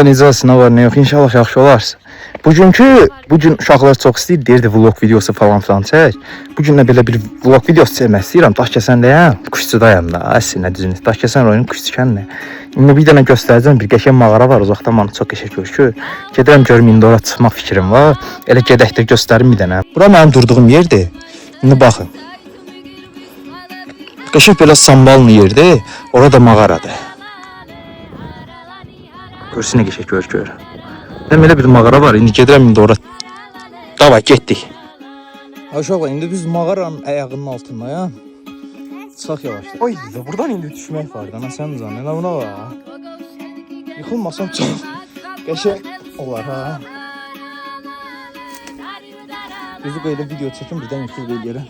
Necəsiniz, nə var, nə yox, inşallah yaxşı olarsın. Bugün uşaqlar çox istəyir, deyirdi vlog videosu falan filan çək. Bugün də belə bir vlog videosu çəkmək istəyirəm. Daşkəsəndəyəm, Kuşçudayam da, əslində düzünü. Daşkəsən rayonunun Kuşçukəndir. İndi bir dənə göstərəcəm, bir qəşəng mağara var, uzaqdan mənə çox qəşəng görünür. Gedirəm görüm indi ora çıxmaq fikrim var. Elə gedək də göstərim bir dənə. Bura mənim durduğum yerdir. İndi baxın. Qəşəng belə samballı yerdir. Orada mağaradır. Görsün nə qəşəng görür. Belə bir mağara var. İndi gedirəm indi ora. Davay getdik. Aşağı indi biz mağaranın ayağının altındayam. Çıxaq yavaşla. Oy, buradan indi düşmək var da. Sən zannet. Nə buna var? Yıxılmasam çox qəşəng olar ha. Gözü qayda video çəkim, birdən yıxılıb eləyərəm.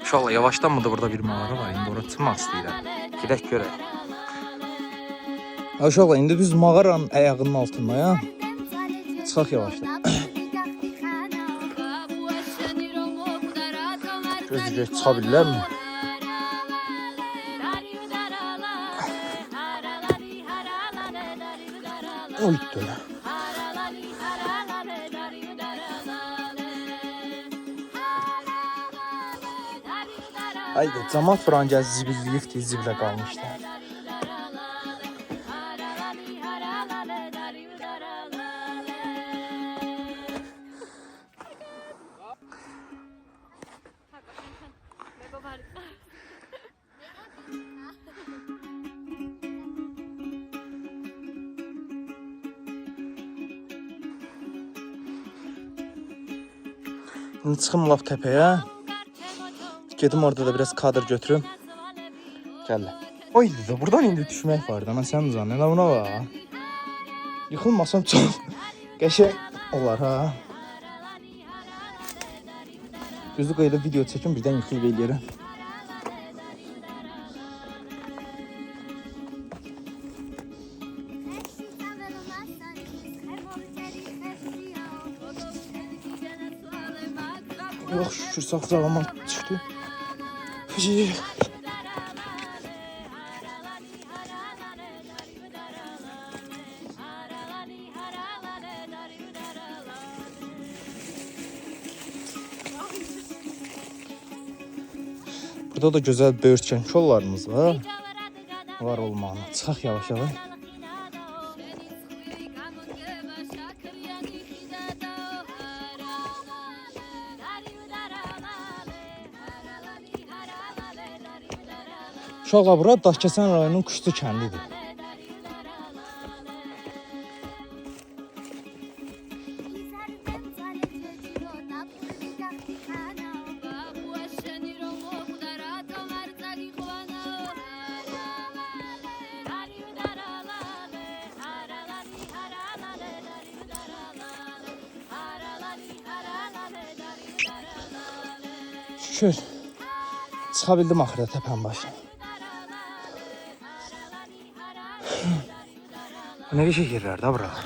İnşallah yavaştan mı da burada bir mağara var. İndi oraya çıxmaq istəyirəm. Gedək görək. Aşağı indi biz mağaranın ayağının altındayam. Çıxaq yavaşdan. Gözü çıxa bilirlərmi? Uydu. Haydi, cəmat franca zibilliyibdir, zibilə qalmışdı. Şimdi çıxım laf təpəyə. Gedim orada da biraz kadr götürüm. Gəl. Oy, buradan indi düşmək var da. Sən zannet. Nə buna var? Yıxılmasam çox qəşəng olar ha. Gözü qayda video çəkim, birdən yıxılıb eləyərəm. Yox, şükür sağ-salamat çıxdı. Burada da gözəl böyürtkən kollarımız var. Var olmağına. Çıxaq yavaş-yavaş. Uşaqlar, bura Daşkəsən rayonunun Kuşçu kəndidir. Şükür, çıxa bildim axırda təpənin başına. Ne geçecek yerler de buralar.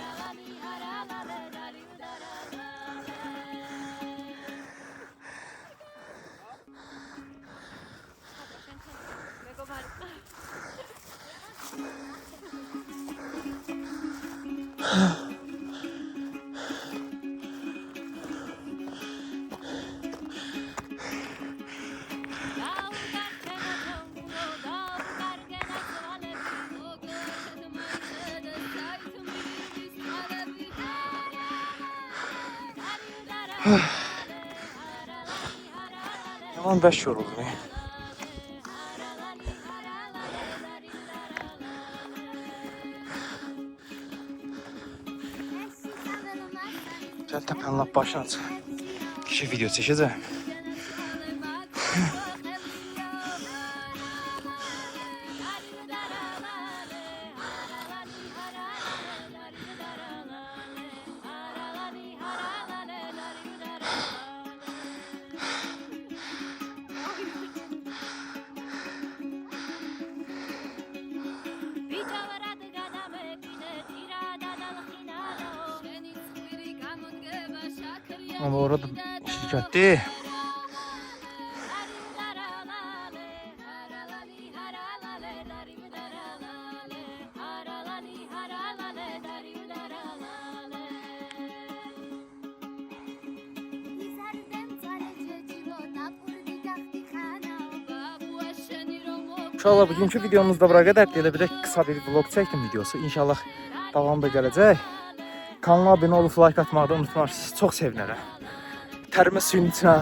Yaman 5 yoruldum ya. Gel tepenin lap başına çık. Kişi video çekeceğim. Ama orada şirkətdir. Uşaqlar, bugünkü videomuzda bura qədər. Elə bir qısa bir vlog çəkdim videosu. İnşallah davamı da gələcək. Kanala abunə olub like atmağı da unutmarsınız. Çox sevinərəm. Tərimi suyun içinə.